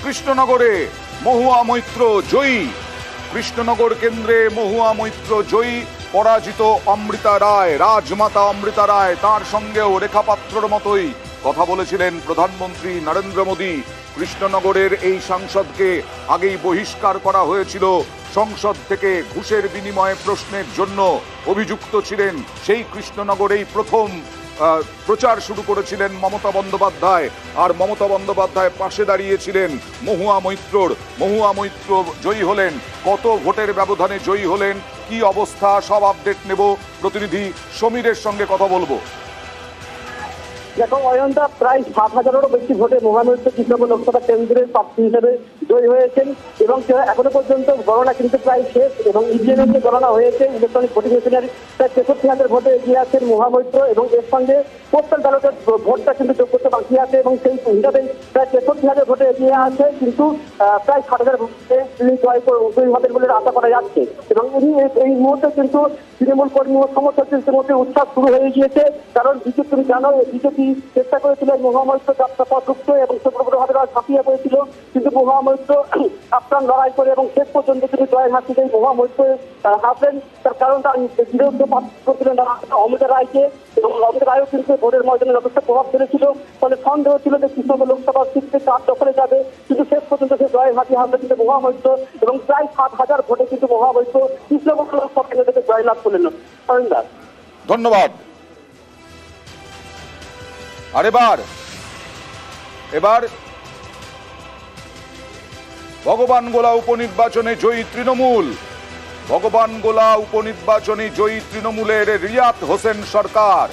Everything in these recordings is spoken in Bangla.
কৃষ্ণনগরে মহুয়া মৈত্র জয়ী। কৃষ্ণনগর কেন্দ্রে মহুয়া মৈত্র জয়ী। পরাজিত অমৃতা রায়, রাজমাতা অমৃতা রায়। তার সঙ্গেও রেখা পাত্রর মতোই কথা বলেছিলেন প্রধানমন্ত্রী নরেন্দ্র মোদী। কৃষ্ণনগরের এই সাংসদকে আগেই বহিষ্কার করা হয়েছিল সংসদ থেকে ঘুষের বিনিময়ে প্রশ্নের জন্য। অভিযুক্ত ছিলেন সেই কৃষ্ণনগরেই প্রথম প্রচার শুরু করেছিলেন মমতা বন্দ্যোপাধ্যায়। আর মমতা বন্দ্যোপাধ্যায় পাশে দাঁড়িয়েছিলেন মহুয়া মৈত্রর। মহুয়া মৈত্র জয়ী হলেন। কত ভোটের ব্যবধানে জয়ী হলেন, কি অবস্থা, সব আপডেট নেব। প্রতিনিধি সমীরের সঙ্গে কথা বলবো। দেখো অয়নদা, প্রায় 7,000-এরও বেশি ভোটে মহুয়া মৈত্র কৃষ্ণনগর লোকসভা কেন্দ্রের প্রার্থী হিসেবে জয়ী হয়েছেন এবং এখনো পর্যন্ত গণনা কিন্তু প্রায় শেষ এবং ইভিএম যে গণনা হয়েছে ইলেকট্রনিক ভোটিং মেশিনের প্রায় 63,000 ভোটে এগিয়ে আছেন মহুয়া মৈত্র এবং এর সঙ্গে পোস্টাল ব্যালটের ভোটটা কিন্তু যোগ করতে বাকি আছে এবং সেই হিসাবে প্রায় 63,000 ভোটে এগিয়ে আছে, কিন্তু প্রায় 60,000 ভোটে তিনি জয়ী হবেন বলে আশা করা যাচ্ছে। এবং উনি এই মুহূর্তে কিন্তু তৃণমূল কর্মী ও সমর্থকদের মধ্যে উৎসাহ শুরু হয়ে গিয়েছে, কারণ বিজেপি তুমি জানো বিজেপি চেষ্টা করেছিলেন মহুয়া মৈত্র যাত্রা পথ রুখতে এবং সুব্রতভাবে ঝাঁপিয়ে পড়েছিল, কিন্তু মহুয়া মৈত্র আপ্রাণ লড়াই করে এবং শেষ পর্যন্ত তিনি জয়ের হাত থেকে মহুয়া মৈত্র হারলেন। তার কারণ তার বিরোধী প্রার্থী করছিলেন অমৃতা রায়কে এবং অমৃতা রায়ও কিন্তু ভোটের ময়দানে যথেষ্ট প্রভাব ফেলেছিল। ফলে সন্দেহ ছিল যে কৃষ্ণনগর লোকসভা সিট থেকে 8 দখলে যাবে, কিন্তু শেষ পর্যন্ত সে জয়ের হাতে হারলেন কিন্তু মহুয়া মৈত্র এবং প্রায় 7,000 ভোটে কিন্তু মহুয়া মৈত্র কৃষ্ণনগর লোকসভা কেন্দ্র থেকে জয়লাভ করলেন। ধন্যবাদ। আর এবার ভগবানগোলা উপনির্বাচনে জয়ী তৃণমূল। ভগবানগোলা উপনির্বাচনে জয়ী তৃণমূলের রিয়াত হোসেন সরকার।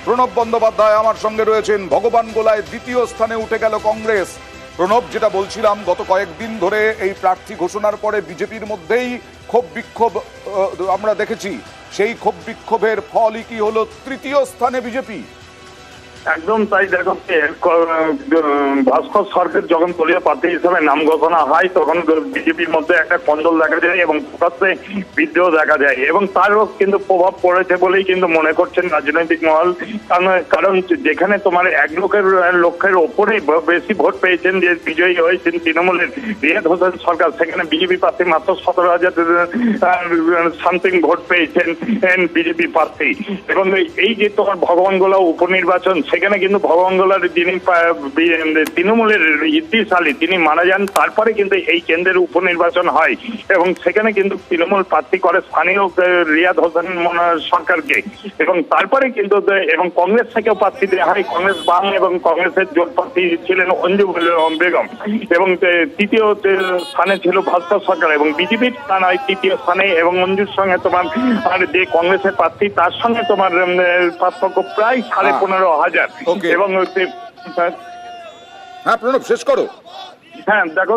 প্রণব বন্দ্যোপাধ্যায় আমার সঙ্গে রয়েছেন। ভগবানগোলায় দ্বিতীয় স্থানে উঠে গেল কংগ্রেস। প্রণব, যেটা বলছিলাম, গত কয়েকদিন ধরে এই প্রার্থী ঘোষণার পরে বিজেপির মধ্যেই ক্ষোভ বিক্ষোভ আমরা দেখেছি। সেই ক্ষোভ বিক্ষোভের ফলই কি হলো? তৃতীয় স্থানে বিজেপি। একদম তাই। দেখো, ভাস্কর সরকার যখন দলীয় প্রার্থী হিসেবে নাম ঘোষণা হয় তখন বিজেপির মধ্যে একটা কন্দল দেখা যায় এবং প্রকাশ্যে বিদ্রোহ দেখা যায় এবং তারও কিন্তু প্রভাব পড়েছে বলেই কিন্তু মনে করছেন রাজনৈতিক মহল। কারণ যেখানে তোমার 1 লক্ষের ওপরে বেশি ভোট পেয়েছেন, যে বিজয়ী হয়েছেন তৃণমূলের রিয়াত হোসেন সরকার, সেখানে বিজেপি প্রার্থী মাত্র 17,000 সামথিং ভোট পেয়েছেন বিজেপি প্রার্থী। এবং এই যে তোমার ভগবানগোলা উপনির্বাচন, সেখানে কিন্তু ভগবানগোলার যিনি তৃণমূলের ইদ্রিস আলী তিনি মারা যান। তারপরে কিন্তু এই কেন্দ্রের উপনির্বাচন হয় এবং সেখানে কিন্তু তৃণমূল প্রার্থী করে স্থানীয় রিয়াদ হোসেন সরকারকে এবং তারপরে কিন্তু এবং কংগ্রেস থেকেও প্রার্থী দেওয়া হয়। কংগ্রেস বাম এবং কংগ্রেসের জোট প্রার্থী ছিলেন অঞ্জু বেগম এবং তৃতীয় স্থানে ছিল ভাস্কর সরকার এবং বিজেপির স্থান হয় তৃতীয় স্থানে এবং অঞ্জুর সঙ্গে তোমার আর যে কংগ্রেসের প্রার্থী তার সঙ্গে তোমার পার্থক্য প্রায় 15,500 এবং হ্যাঁ প্রণব, শেষ করো। হ্যাঁ দেখো,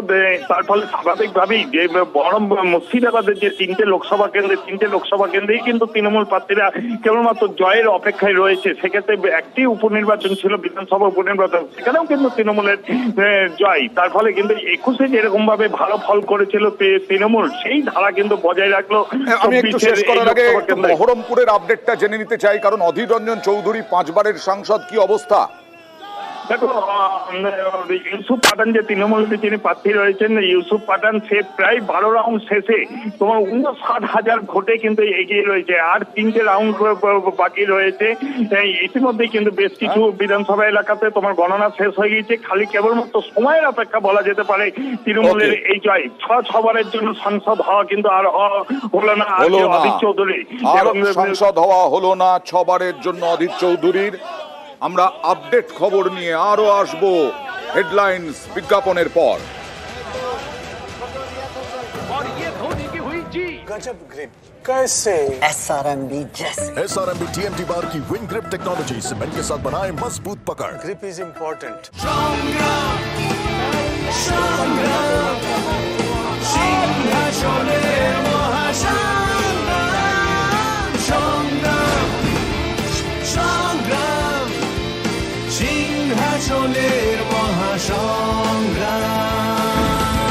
তার ফলে স্বাভাবিকভাবেই যে বরং মুর্শিদাবাদের যে 3টে লোকসভা কেন্দ্রেই কিন্তু তৃণমূল প্রার্থীরা কেবলমাত্র জয়ের অপেক্ষায় রয়েছে। সেক্ষেত্রে একটি উপনির্বাচন ছিল বিধানসভা উপনির্বাচন, সেখানেও কিন্তু তৃণমূলের জয়। তার ফলে কিন্তু 21-এ যেরকম ভাবে ভালো ফল করেছিল তৃণমূল, সেই ধারা কিন্তু বজায় রাখলো। আমি একটু শেষ করার আগে বহরমপুরের আপডেটটা জেনে নিতে চাই, কারণ অধীর রঞ্জন চৌধুরী 5 বারের সাংসদ, কি অবস্থা? দেখো, ইউসুফ পাঠান যে তৃণমূলের যিনি প্রার্থী রয়েছেন, ইউসুফ পাঠান সে প্রায় 12 রাউন্ড শেষে তোমার 59,000 ভোটে কিন্তু এগিয়ে রয়েছে। আর 3টে রাউন্ড বাকি রয়েছে। ইতিমধ্যেই কিন্তু বেশ কিছু বিধানসভা এলাকাতে তোমার গণনা শেষ হয়ে গিয়েছে। খালি কেবলমাত্র সময়ের অপেক্ষা বলা যেতে পারে তৃণমূলের এই জয়। 6 বারের জন্য সাংসদ হওয়া কিন্তু আর হলো না অধীর চৌধুরী। সাংসদ হওয়া হলো না 6 বারের জন্য অধীর চৌধুরীর। আমরা আপডেট খবর নিয়ে আরো আসবো হেডলাইন্স বিজ্ঞাপনের পর। गजब ग्रिप कैसे? SRMB जैसे। SRMB TMT बार की विंग ग्रिप टेक्नोलॉजी सीमेंट के साथ बनाए मजबूत पकड़। Grip is important.